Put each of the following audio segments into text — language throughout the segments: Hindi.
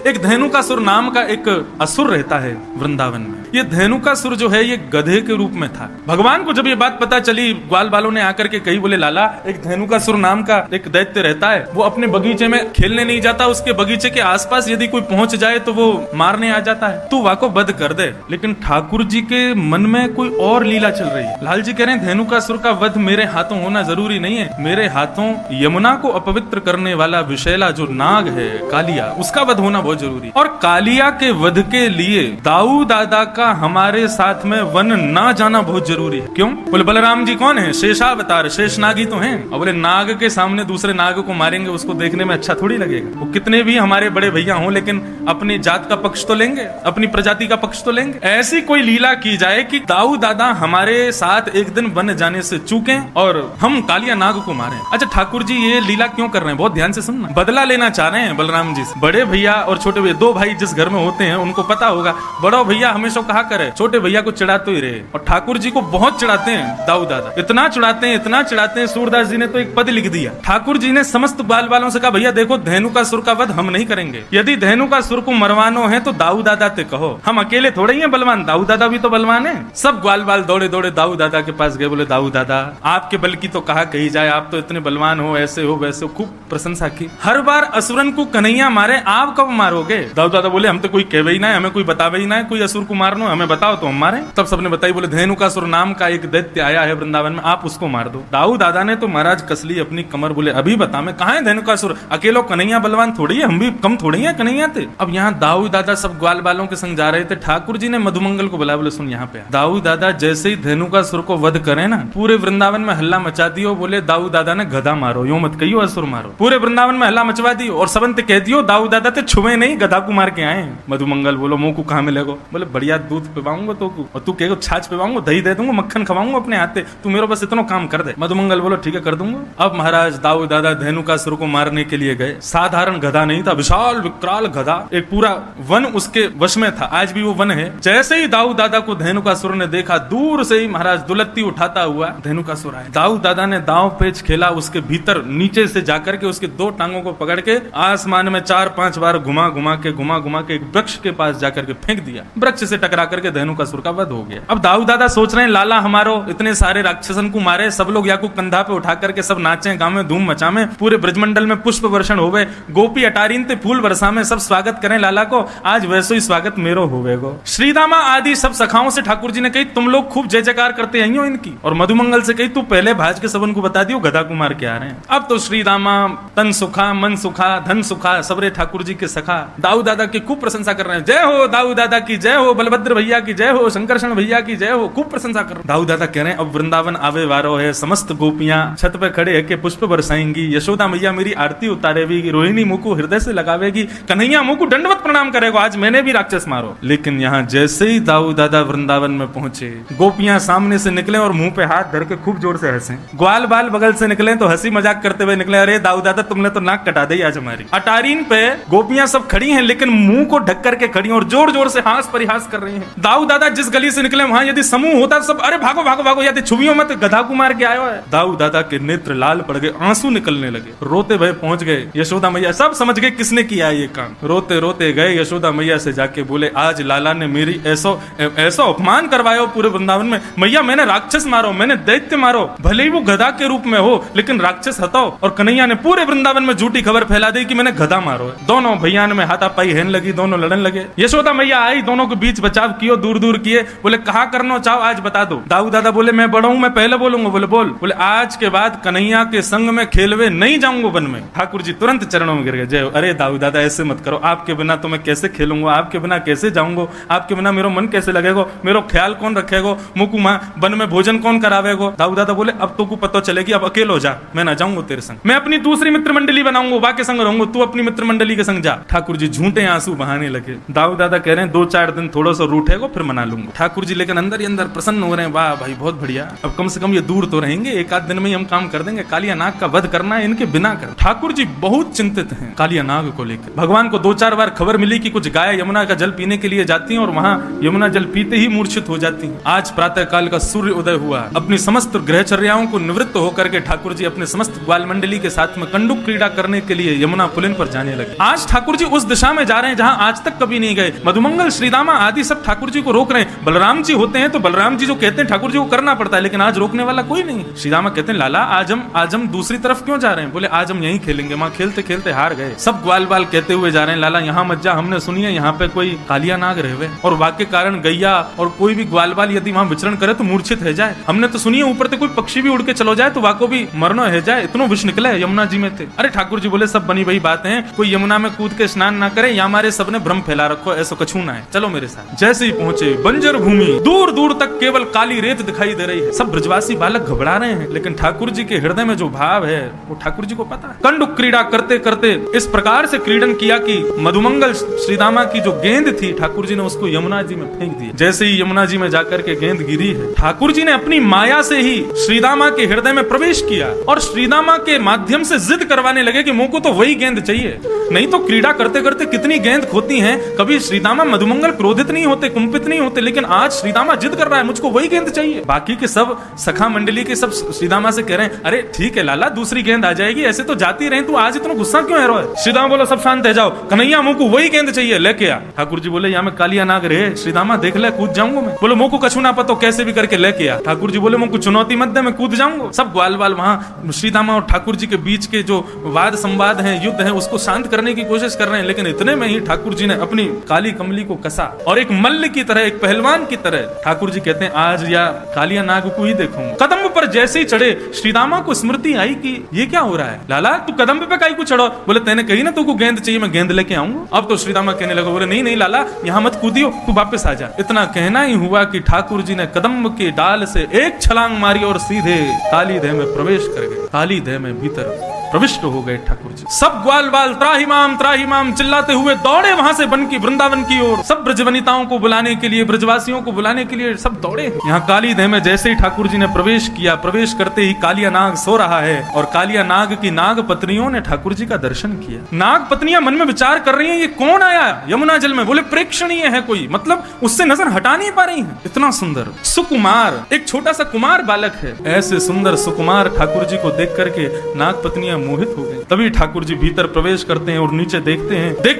एक धेनुकासुर नाम का एक असुर रहता है वृंदावन में। ये धेनुकासुर जो है ये गधे के रूप में था। भगवान को जब ये बात पता चली, ग्वाल बालों ने आकर के कही, बोले लाला एक धेनुकासुर नाम का एक दैत्य रहता है, वो अपने बगीचे में खेलने नहीं जाता, उसके बगीचे के आसपास यदि कोई पहुंच जाए तो वो मारने आ जाता है, तू वाको बद कर दे। लेकिन ठाकुर जी के मन में कोई और लीला चल रही है। लाल जी कह रहे हैं धेनुकासुर का वध मेरे हाथों होना जरूरी नहीं है, मेरे हाथों यमुना को अपवित्र करने वाला विषैला जो नाग है कालिया, उसका वध होना बहुत जरूरी है। और कालिया के वध के लिए दाऊ दादा का हमारे साथ में वन ना जाना बहुत जरूरी है। क्यों? बोले बलराम जी कौन है? शेषावतार, शेष नाग ही तो हैं। और बोले नाग के सामने दूसरे नाग को मारेंगे, उसको देखने में अच्छा थोड़ी लगेगा। वो कितने भी हमारे बड़े भैया हों, लेकिन अपनी जात का पक्ष तो लेंगे, अपनी प्रजाति का पक्ष तो लेंगे। ऐसी कोई लीला की जाए कि दाऊ दादा हमारे साथ एक दिन वन जाने से चूकें और हम कालिया नाग को मारें। अच्छा ठाकुर जी ये लीला क्यों कर रहे हैं? बहुत ध्यान से सुनना। बदला लेना चाह रहे हैं बलराम जी से। बड़े भैया और छोटे भैया, दो भाई जिस घर में होते हैं उनको पता होगा, बड़ा भैया हमेशा कहा करे छोटे भैया को चिढ़ाते ही रहे। और ठाकुर जी को बहुत चिढ़ाते हैं दाऊ दादा, इतना चिढ़ाते हैं, इतना चिढ़ाते हैं, सूरदास जी ने तो एक पद लिख दिया। ठाकुर जी ने समस्त बाल बालों से कहा भैया देखो धेनुकासुर का वध हम नहीं करेंगे, यदि धेनुकासुर को मरवानो है तो दाऊ दादा ते कहो, हम अकेले थोड़े ही हैं बलवान, दाऊ दादा भी तो बलवान है। सब ग्वाल बाल दौड़े दौड़े दाऊ दादा के पास गए, बोले दाऊ दादा आपके बल की तो कहा कही जाए, आप तो इतने बलवान हो, ऐसे हो वैसे हो, खूब प्रशंसा की। हर बार असुरन को कन्हैया मारे, आप कब मारोगे? दाऊ दादा बोले हम तो कोई कहवे ही ना है, हमें कोई बतावे ही ना है, कोई असुर को मारनो हमें बताओ तो हम मारे। तब सबने बताई, बोले धेनुकासुर नाम का एक दैत्य आया है वृंदावन में, आप उसको मार दो। दाऊ दादा ने तो महाराज कसली अपनी कमर, बोले अभी बता मैं कहाँ है धेनुकासुर, अकेलो कन्हैया बलवान थोड़ी है, हम भी कम थोड़ी है कन्हैया थे। अब यहाँ दाऊ दादा सब ग्वाल बालों के संग जा रहे थे, ठाकुर जी ने मधुमंगल को बुलाया, बोले सुन यहाँ पे। दाऊ दादा जैसे ही धेनुकासुर को वध करे ना, पूरे वृंदावन में हल्ला मचा दियो, बोले दाऊ दादा ने गधा मारो, यो मत कहियो असुर मारो। पूरे वृंदावन में हल्ला मचवा दियो और सबंत कह दियो दाऊ दादा ते छुए नहीं, गधा को मार के आए। मधुमंगल बोलो मुंह को कहाँ मिलेगा? बोले बढ़िया दूध पिवाऊंगा तो और तू कहेगा छाछ पिवाऊंगा, दही दे दूंगा, मक्खन खवाऊंगा अपने हाथे, तू मेरे बस इतना काम कर दे। मधुमंगल बोलो ठीक है कर दूंगा। अब महाराज दाऊ दादा धेनुकासुर को मारने के लिए गए। साधारण गधा नहीं था, विशाल विकराल गधा, एक पूरा वन उसके वश में था, आज भी वो वन है। जैसे ही दाऊ दादा को धेनुकासुर ने देखा, दूर से ही महाराज दुलत्ती उठाता हुआ धेनुकासुर आया। दाऊ दादा ने दांव पेच खेला, उसके भीतर नीचे से जाकर के उसके दो टांगों को पकड़ के आसमान में 4-5 बार घुमा घुमा के एक वृक्ष के पास जाकर के फेंक दिया। वृक्ष से टकरा करके धेनुकासुर का वध हो गया। अब दाऊ दादा सोच रहे हैं लाला हमारो इतने सारे राक्षसन को मारे, सब लोग या को कंधा पे उठा करके सब नाचे, गाँव में धूम मचावे, पूरे ब्रजमंडल में पुष्प वर्षण होवे, गोपी अटारीन ते फूल बरसा में सब स्वागत करें लाला को, आज वैसे ही स्वागत मेरो होवेगो। श्रीदामा आदि सब सखाओं से ठाकुर जी ने कही तुम लोग खूब जय जयकार करते हैं हो इनकी, और मधुमंगल से कही तू पहले भाज के सबन को बता दियो गधा कुमार के आ रहे हैं। अब तो श्रीदामा तन सुखा मन सुखा धन सुखा सबरे ठाकुर जी के सखा दाऊ दादा की खूब प्रशंसा कर रहे हैं। जय हो दाऊ दादा की जय हो, बलभद्र भैया की जय हो, शंकरषण भैया की जय हो, खूब प्रशंसा कर रहे हैं। दाऊ दादा कह रहे हैं अब वृंदावन आवे वारो है, समस्त गोपियां छत पे खड़े है के पुष्प बरसाएंगी, यशोदा मैया मेरी आरती उतारेगी, रोहिणी मुंह को हृदय से लगावेगी, कन्हैया मुंह को दंडवत प्रणाम करेगा, आज मैंने भी राक्षस मारो। लेकिन यहाँ जैसे ही दाऊ दादा वृंदावन में पहुंचे, गोपियां सामने से निकले और मुंह पे हाथ धर के खूब जोर से हंसे, ग्वाल बाल बगल से निकले तो हंसी मजाक करते हुए निकले, अरे दाऊ दादा तुमने तो नाक कटा दी आज हमारी। अटारीन पे गोपियां सब खड़ी हैं लेकिन मुंह को ढक करके खड़ी और जोर जोर से हास परिहास कर रही हैं। दाऊ दादा जिस गली से निकले वहां यदि समूह होता सब अरे भागो भागो भागो, यदि छुबियों मत गधा को मार के आयो है। दाऊ दादा के नेत्र लाल पड़ गए, आंसू निकलने लगे, रोते भय पहुंच गए यशोदा मैया, सब समझ गए किसने किया ये काम। रोते रोते गए यशोदा मैया से जाके बोले आज लाला ने मेरी ऐसा अपमान करवाया पूरे वृंदावन में, मैया मैंने राक्षस मारो, मैंने दैत्य मारो, भले ही वो गधा के रूप में हो लेकिन राक्षस हटाओ। और कन्हैया ने पूरे वृंदावन में झूठी खबर फैला दी कि मैंने गधा मारो है। दोनों भैया में हाथापाई हेन लगी, दोनों लड़न लगे। यशोदा मैया आई, दोनों के बीच बचाव कियो, दूर दूर किए, बोले कहा करना चाहो आज बता दो। दाऊ दादा बोले मैं बड़ा हूं, मैं पहले बोलूंगा। बोले बोल। बोले आज के बाद कन्हैया के संग में खेलवे नहीं जाऊंगा वन में। ठाकुर जी तुरंत चरणों में गिर गए, जय। अरे दाऊ दादा ऐसे मत करो, आपके बिना तो मैं कैसे खेलूंगा, आपके बिना कैसे जाऊंगा, आपके बिना मेरा मन कैसे लगेगा, मेरा ख्याल कौन रखेगा, मुकुमा वन में भोजन कौन करावेगा। दाऊ दादा बोले अब तो को पता चलेगी, अब अकेलो जा, मैं ना जाऊंगा तेरे संग, मैं अपनी दूसरी मित्र मंडली बनाऊंगा, बाकी संग रहूंगा, तू अपनी मित्र मंडली के संग जा। ठाकुर जी झूठे आंसू बहाने लगे। दाऊ दादा कह रहे हैं 2-4 दिन थोड़ा सा रूठेगा फिर मना लूंगा। ठाकुर जी लेकिन अंदर ही अंदर प्रसन्न हो रहे हैं, वाह भाई बहुत बढ़िया, अब कम से कम ये दूर तो रहेंगे, एक आध दिन में ही हम काम कर देंगे, कालिया नाग का वध करना है इनके बिना कर। ठाकुर जी बहुत चिंतित हैं कालिया नाग को लेकर। भगवान को 2-4 बार खबर मिली कि कुछ गाय यमुना का जल पीने के लिए जाती हैं और वहां यमुना जल पीते ही मूर्छित हो जाती हैं। आज प्रातः काल का सूर्य उदय हुआ, अपनी समस्त ग्रहचर्याओं को निवृत्त होकर के ठाकुर जी अपने समस्त ग्वाल मंडली के साथ में कंडुक क्रीड़ा करने के लिए यमुना पुलिन पर जाने लगे। आज ठाकुर जी उस दिशा में जा रहे हैं जहां आज तक कभी नहीं गए। मधुमंगल, श्रीदामा आदि सब ठाकुर जी को रोक रहे हैं। बलराम जी होते हैं तो बलराम जी जो कहते हैं ठाकुर जी को करना पड़ता है, लेकिन आज रोकने वाला कोई नहीं। श्रीदामा कहते हैं लाला आज हम दूसरी तरफ क्यों जा रहे हैं? बोले आज हम यहीं खेलेंगे। मां खेलते खेलते हार गए। सब ग्वाल बाल कहते हुए जा रहे हैं लाला यहाँ मत जा, हमने सुनी है यहाँ पे कोई कालिया नाग रहे और वाक्य कारण गैया और कोई भी ग्वाल बाल यदि वहां विचरण करे तो मूर्छित है जाए। हमने तो सुनी है ऊपर से कोई पक्षी भी उड़ के चलो जाए तो वाको भी मरनो है जाए। इतना विष निकले यमुना जी में थे। अरे ठाकुर जी बोले सब बनी वही बात है, कोई यमुना में कूद के स्नान ना करे, या हमारे सबने भ्रम फैला रखो, ऐसा कछू ना है, चलो मेरे साथ। जैसे ही पहुंचे बंजर भूमि, दूर दूर तक केवल काली रेत दिखाई दे रही है। सब ब्रजवासी बालक घबरा रहे हैं, लेकिन ठाकुर जी के हृदय में जो भाव है वो ठाकुर जी को पता है। कंडुक क्रीड़ा करते करते इस प्रकार से क्रीडन किया कि मधुमंगल श्रीदामा की जो गेंद थी ठाकुर जी ने उसको यमुना जी में फेंक दी। जैसे ही यमुना जी में जाकर के गेंद गिरी है, ठाकुर जी ने अपनी माया से ही श्रीदामा के हृदय में प्रवेश किया और श्रीदामा के माध्यम से जिद करवाने लगे कि मुझको तो वही गेंद चाहिए। नहीं तो क्रीड़ा करते करते कितनी गेंद खोती हैं, कभी श्रीदामा मधुमंगल क्रोधित नहीं होते, कुंपित नहीं होते, लेकिन आज श्रीदामा जिद कर रहा है मुझको वही गेंद चाहिए। बाकी के सब सखा मंडली के सब श्रीदामा से कह रहे हैं अरे ठीक है लाला दूसरी गेंद आ जाएगी, ऐसे तो जाती रहे, तू आज इतना गुस्सा क्यों है रो? श्रीदामा बोला सब शांत है जाओ, कन्हैया मुझको वही गेंद चाहिए, लेके आ। ठाकुर जी बोले यहाँ में कालिया नाग रहे, श्रीदामा देख ले कूद जाऊंगा मैं। बोले मुझको कछु ना पता, कैसे भी करके लेके आ। ठाकुर जी बोले मुझको चुनौती मत दे, मैं कूद जाऊंगा। सब ग्वाल बाल वहां श्रीदामा और ठाकुर जी के बीच के जो वाद संवाद है, युद्ध है, उसको शांत करने की कोशिश कर रहे हैं, लेकिन इतने में ही ठाकुर जी ने अपनी काली कमली को कसा और एक मल्ल की तरह, एक पहलवान की तरह ठाकुर जी कहते हैं आज या कालिया नाग को ही देखूंगा। कदम पर जैसे ही चढ़े श्रीदामा को स्मृति आई कि ये क्या हो रहा है, लाला तू कदम पे काई को चढ़ो? बोले तेने कही ना तुमको गेंद चाहिए, मैं गेंद लेके आऊंगा। अब तो श्रीदामा कहने लगा, बोले नहीं नहीं लाला यहाँ मत कूदियो, तू वापस आ जा। इतना कहना ही हुआ कि ठाकुर जी ने कदम के डाल से एक छलांग मारी और सीधे काली देह में प्रवेश कर गए। काली देह में भीतर प्रविष्ट हो गए ठाकुर जी। सब ग्वाल बाल त्राहिमाम चिल्लाते हुए दौड़े वहां से बन की वृंदावन की ओर। सब ब्रजवनिताओं को बुलाने के लिए, ब्रजवासियों को बुलाने के लिए सब दौड़े। यहाँ काली देह में जैसे ही ठाकुर जी ने प्रवेश किया, प्रवेश करते ही कालिया नाग सो रहा है और कालिया नाग की नाग पत्नियों ने ठाकुर जी का दर्शन किया। नाग पत्नियां मन में विचार कर रही है ये कौन आया यमुना जल में? बोले प्रेक्षणीय है कोई, मतलब उससे नजर हटा नहीं पा रही है। इतना सुंदर सुकुमार, एक छोटा सा कुमार बालक है। ऐसे सुंदर सुकुमार ठाकुर जी को देख करके नाग पत्नियां मोहित हो गई। तभी ठाकुर जी भीतर प्रवेश करते हैं और नीचे देखते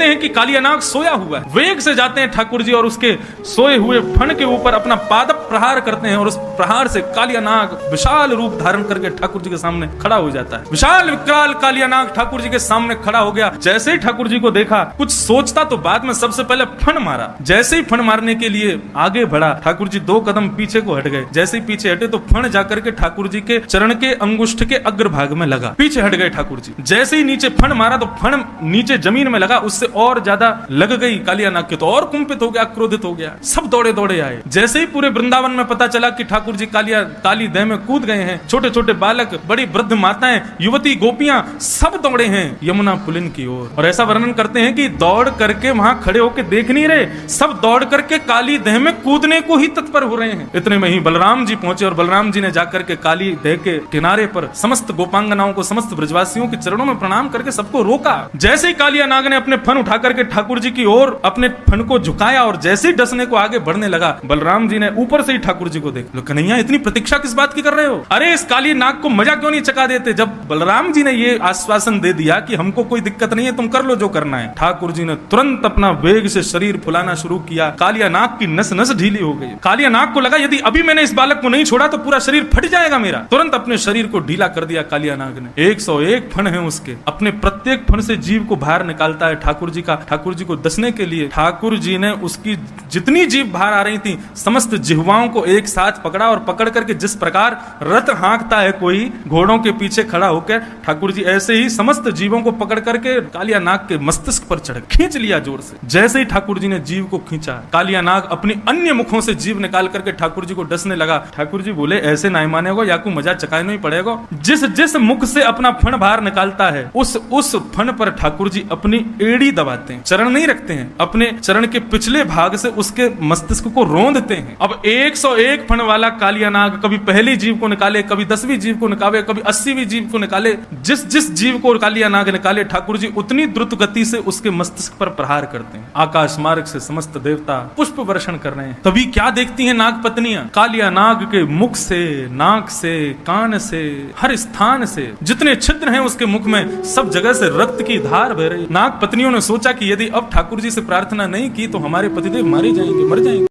हैं कि कालिया नाग सोया हुआ है। वेग से जाते हैं ठाकुर जी और उसके सोए हुए फण के ऊपर अपना पाद प्रहार करते हैं और उस प्रहार से कालिया नाग विशाल रूप धारण करके ठाकुर जी के सामने खड़ा हो जाता है। विशाल विकराल कालिया नाग ठाकुर जी के सामने खड़ा हो गया। जैसे ही ठाकुर जी को देखा, कुछ सोचता तो बाद में सबसे पहले फण मारा। जैसे ही फण मारने के लिए आगे बढ़ा, ठाकुर जी 2 कदम पीछे को हट गए। जैसे ही पीछे हटे तो फण जाकर के ठाकुर जी के चरण के अंगुष्ठ के अग्रभाग में लगा। पीछे हट गए ठाकुर जी। जैसे ही नीचे फण मारा तो फण नीचे जमीन में लगा, उससे और ज्यादा लग गई कालिया नाग के, तो और कुंपित हो गया, क्रोधित हो गया। सब दौड़े दौड़े आए। जैसे ही पूरे वृंदावन में पता चला कि ठाकुर जी काली देह में कूद गए हैं, छोटे छोटे बालक, बड़ी वृद्ध माताएं, युवती, गोपियां सब दौड़े हैं यमुना पुलिन की ओर। और ऐसा वर्णन करते हैं कि दौड़ करके वहां खड़े होकर देख नहीं रहे, सब दौड़ करके काली देह में कूदने को ही तत्पर हो रहे हैं। इतने में ही बलराम जी पहुंचे और बलराम जी ने जाकर के काली देह के किनारे पर समस्त गोपांगनाओं को, समस्त ब्रजवासियों के चरणों में प्रणाम करके सबको रोका। जैसे ही कालिया नाग ने अपने फन उठा करके ठाकुर जी की ओर अपने फन को झुकाया और जैसे ही डसने को आगे बढ़ने लगा, बलराम जी ने ऊपर से ही ठाकुर जी को देख लो, कन्हैया इतनी प्रतीक्षा किस बात की कर रहे हो? अरे इस काली नाग को मजा क्यों नहीं चका देते? जब बलराम जी ने ये आश्वासन दे दिया कि हमको कोई दिक्कत नहीं है, तुम कर लो जो करना है, ठाकुर जी ने तुरंत अपना वेग से शरीर फुलाना शुरू किया। कालिया नाग की नस नस ढीली हो गई। कालिया नाग को लगा यदि अभी मैंने इस बालक को नहीं छोड़ा तो पूरा शरीर फट जाएगा मेरा। तुरंत अपने शरीर को ढीला कर दिया कालिया नाग ने। 101 फण है उसके, अपने प्रत्येक फण से जीव को बाहर निकालता है ठाकुर जी का। ठाकुर जी को दसने के लिए ठाकुर जी ने उसकी जितनी जीव बाहर आ रही थी समस्त जिह्वाओं को एक साथ पकड़ा और पकड़ करके जिस प्रकार रथ हाँकता है कोई घोड़ों के पीछे खड़ा होकर, ठाकुर जी ऐसे ही समस्त जीवों को पकड़ करके कालिया नाग के मस्तिष्क पर चढ़ खींच लिया जोर से। जैसे ही ठाकुर जी ने जीव को खींचा, कालिया नाग अपनी अन्य मुखों से जीव निकाल करके ठाकुर जी को डसने लगा। ठाकुर जी बोले ऐसे नहीं मानेगा, या को मजा चकाना ही पड़ेगा। जिस जिस मुख से अपना फण बाहर निकालता है उस फण पर ठाकुर जी अपनी एड़ी दबाते हैं, चरण नहीं रखते हैं, अपने चरण के पिछले भाग से उसके मस्तिष्क को रोंदते हैं। अब 101 फण वाला कालिया नाग कभी पहली जीव को निकाले, कभी 10वीं जीव को निकाले, कभी 80वीं जीव को निकाले। जिस जिस जीव को कालिया नाग निकाले, ठाकुर जी उतनी द्रुत गति से उसके मस्तिष्क पर प्रहार करते हैं। आकाश मार्ग से समस्त देवता पुष्प वर्षण कर रहे हैं। तभी क्या देखती हैं नाग पत्नियां? कालिया नाग के मुख से, नाक से, कान से, हर स्थान से जितने छिद्र छिद्र हैं उसके मुख में, सब जगह से रक्त की धार बह रही। नाग पत्नियों ने सोचा कि यदि अब ठाकुर जी से प्रार्थना नहीं की तो हमारे पतिदेव मारे जाएंगे, मर जाएंगे।